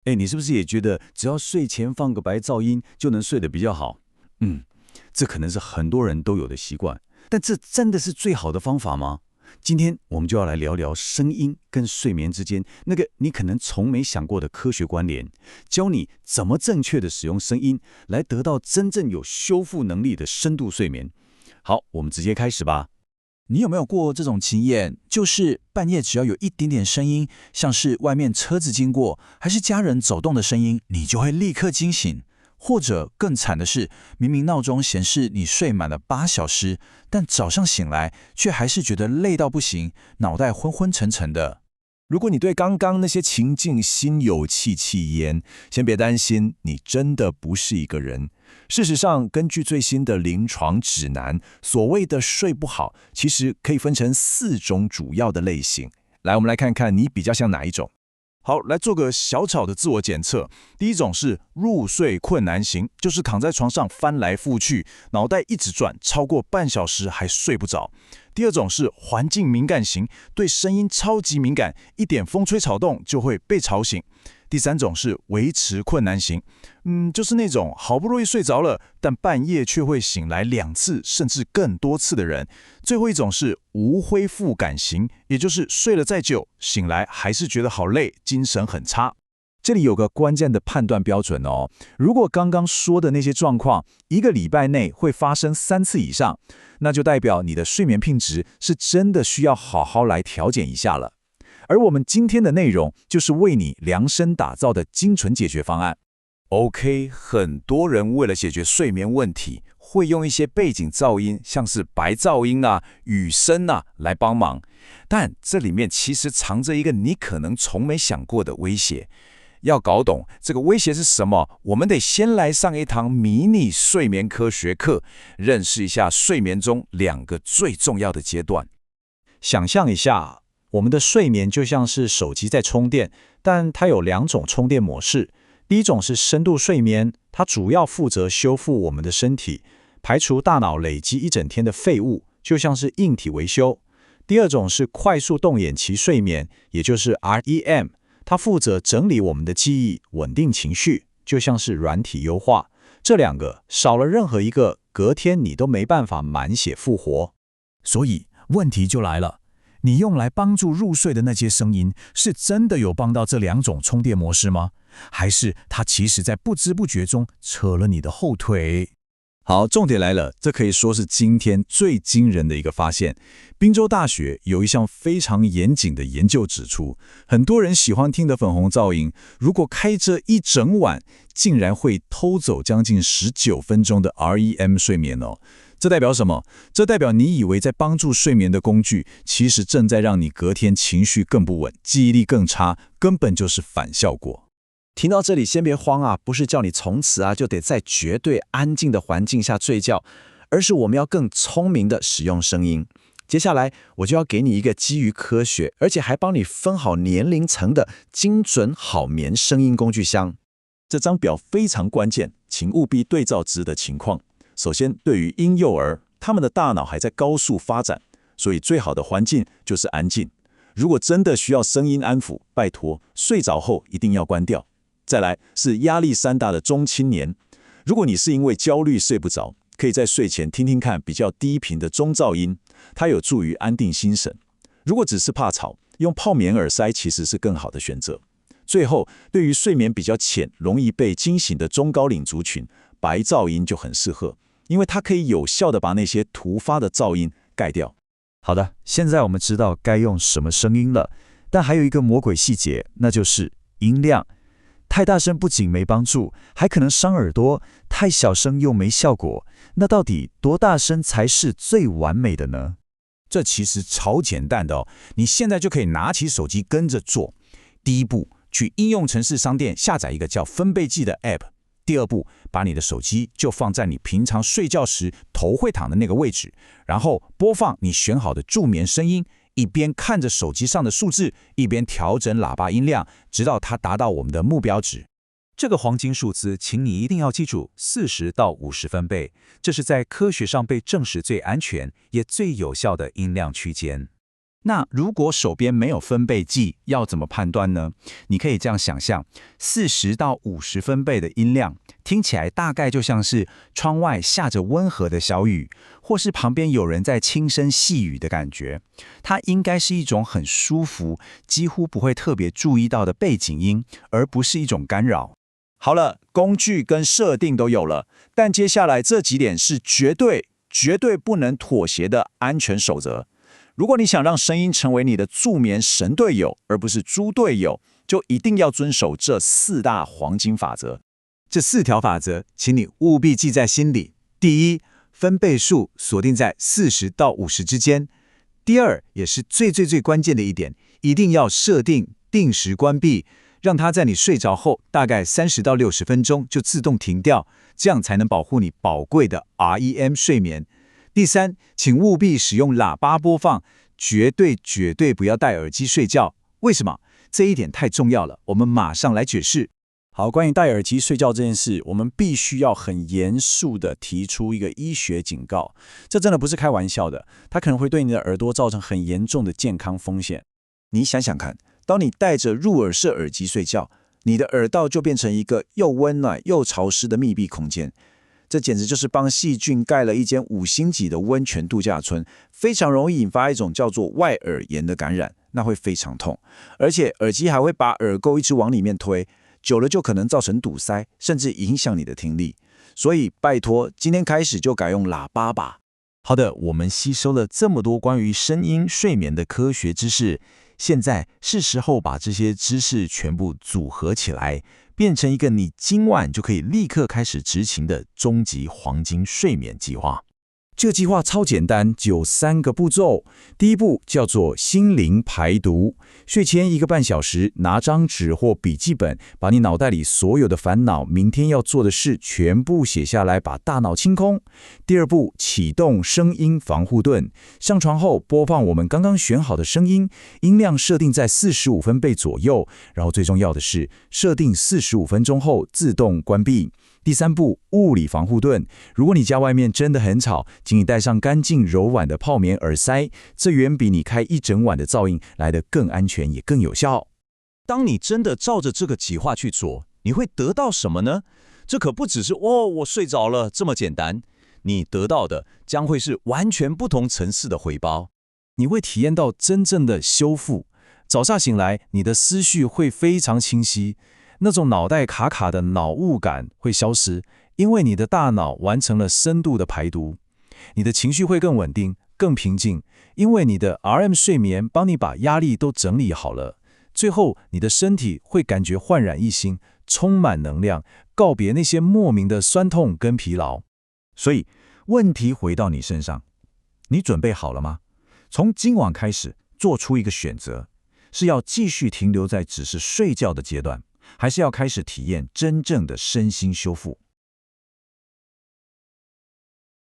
哎，你是不是也觉得只要睡前放个白噪音就能睡得比较好？嗯，这可能是很多人都有的习惯，但这真的是最好的方法吗？今天我们就要来聊聊声音跟睡眠之间那个你可能从没想过的科学关联，教你怎么正确的使用声音来得到真正有修复能力的深度睡眠。好，我们直接开始吧。你有没有过这种经验？就是半夜只要有一点点声音，像是外面车子经过，还是家人走动的声音，你就会立刻惊醒。或者更惨的是，明明闹钟显示你睡满了8小时，但早上醒来却还是觉得累到不行，脑袋昏昏沉沉的。如果你对刚刚那些情境心有戚戚焉，先别担心，你真的不是一个人。事实上，根据最新的临床指南，所谓的睡不好，其实可以分成4种主要的类型。来，我们来看看你比较像哪一种。好，来做个小巧的自我检测。第一种是入睡困难型，就是躺在床上翻来覆去，脑袋一直转，超过半小时还睡不着。第二种是环境敏感型，对声音超级敏感，一点风吹草动就会被吵醒。第三种是维持困难型，就是那种好不容易睡着了，但半夜却会醒来2次甚至更多次的人。最后一种是无恢复感型，也就是睡了再久，醒来还是觉得好累，精神很差。这里有个关键的判断标准哦，如果刚刚说的那些状况1个礼拜内会发生3次以上，那就代表你的睡眠品质是真的需要好好来调整一下了。而我们今天的内容就是为你量身打造的精准解决方案。OK， 很多人为了解决睡眠问题，会用一些背景噪音，像是白噪音啊、雨声啊来帮忙。但这里面其实藏着一个你可能从没想过的威胁。要搞懂这个威胁是什么，我们得先来上一堂迷你睡眠科学课，认识一下睡眠中2个最重要的阶段。想象一下，我们的睡眠就像是手机在充电，但它有2种充电模式。第一种是深度睡眠，它主要负责修复我们的身体，排除大脑累积一整天的废物，就像是硬体维修。第二种是快速动眼期睡眠，也就是 REM， 它负责整理我们的记忆，稳定情绪，就像是软体优化。这2个少了任何一个，隔天你都没办法满血复活。所以问题就来了，你用来帮助入睡的那些声音，是真的有帮到这2种充电模式吗？还是它其实在不知不觉中扯了你的后腿？好，重点来了，这可以说是今天最惊人的一个发现。宾州大学有一项非常严谨的研究指出，很多人喜欢听的粉红噪音，如果开着一整晚，竟然会偷走将近19分钟的 REM 睡眠哦。这代表什么？这代表你以为在帮助睡眠的工具，其实正在让你隔天情绪更不稳，记忆力更差，根本就是反效果。听到这里先别慌啊，不是叫你从此就得在绝对安静的环境下睡觉，而是我们要更聪明的使用声音。接下来我就要给你一个基于科学，而且还帮你分好年龄层的精准好眠声音工具箱。这张表非常关键，请务必对照值的情况。首先，对于婴幼儿，他们的大脑还在高速发展，所以最好的环境就是安静。如果真的需要声音安抚，拜托，睡着后一定要关掉。再来是压力山大的中青年，如果你是因为焦虑睡不着，可以在睡前听听看比较低频的中噪音，它有助于安定心神。如果只是怕吵，用泡棉耳塞其实是更好的选择。最后，对于睡眠比较浅、容易被惊醒的中高龄族群，白噪音就很适合，因为它可以有效地把那些突发的噪音盖掉。好的，现在我们知道该用什么声音了，但还有一个魔鬼细节，那就是音量。太大声不仅没帮助，还可能伤耳朵；太小声又没效果。那到底多大声才是最完美的呢？这其实超简单的哦，你现在就可以拿起手机跟着做。第一步，去应用程式商店下载一个叫分贝计的 App。第二步，把你的手机就放在你平常睡觉时头会躺的那个位置，然后播放你选好的助眠声音，一边看着手机上的数字，一边调整喇叭音量，直到它达到我们的目标值。这个黄金数字，请你一定要记住，40到50分贝，这是在科学上被证实最安全也最有效的音量区间。那如果手边没有分贝计，要怎么判断呢？你可以这样想象，40到50分贝的音量，听起来大概就像是窗外下着温和的小雨，或是旁边有人在轻声细语的感觉。它应该是一种很舒服，几乎不会特别注意到的背景音，而不是一种干扰。好了，工具跟设定都有了，但接下来这几点是绝对不能妥协的安全守则。如果你想让声音成为你的助眠神队友，而不是猪队友，就一定要遵守这4大黄金法则。这4条法则，请你务必记在心里。第一，分贝数锁定在40到50之间。第二，也是最关键的一点，一定要设定定时关闭，让它在你睡着后大概30到60分钟就自动停掉，这样才能保护你宝贵的 REM 睡眠。第三，请务必使用喇叭播放，绝对不要戴耳机睡觉。为什么？这一点太重要了，我们马上来解释。好，关于戴耳机睡觉这件事，我们必须要很严肃地提出一个医学警告，这真的不是开玩笑的，它可能会对你的耳朵造成很严重的健康风险。你想想看，当你戴着入耳式耳机睡觉，你的耳道就变成一个又温暖又潮湿的密闭空间。这简直就是帮细菌盖了一间5星级的温泉度假村，非常容易引发一种叫做外耳炎的感染，那会非常痛，而且耳机还会把耳垢一直往里面推，久了就可能造成堵塞，甚至影响你的听力。所以拜托，今天开始就改用喇叭吧。好的，我们吸收了这么多关于声音睡眠的科学知识，现在是时候把这些知识全部组合起来，变成一个你今晚就可以立刻开始执行的终极黄金睡眠计划。这个计划超简单，只有3个步骤。第一步叫做心灵排毒，睡前1个半小时，拿张纸或笔记本，把你脑袋里所有的烦恼、明天要做的事全部写下来，把大脑清空。第二步，启动声音防护盾，上床后播放我们刚刚选好的声音，音量设定在45分贝左右，然后最重要的是，设定45分钟后自动关闭。第三步，物理防护盾。如果你家外面真的很吵，请你戴上干净柔软的泡棉耳塞，这远比你开一整晚的噪音来得更安全也更有效。当你真的照着这个计划去做，你会得到什么呢？这可不只是我睡着了这么简单，你得到的将会是完全不同层次的回报。你会体验到真正的修复。早上醒来，你的思绪会非常清晰。那种脑袋卡卡的脑雾感会消失，因为你的大脑完成了深度的排毒。你的情绪会更稳定、更平静，因为你的 REM 睡眠帮你把压力都整理好了。最后，你的身体会感觉焕然一新，充满能量，告别那些莫名的酸痛跟疲劳。所以，问题回到你身上，你准备好了吗？从今晚开始，做出一个选择，是要继续停留在只是睡觉的阶段，还是要开始体验真正的身心修复？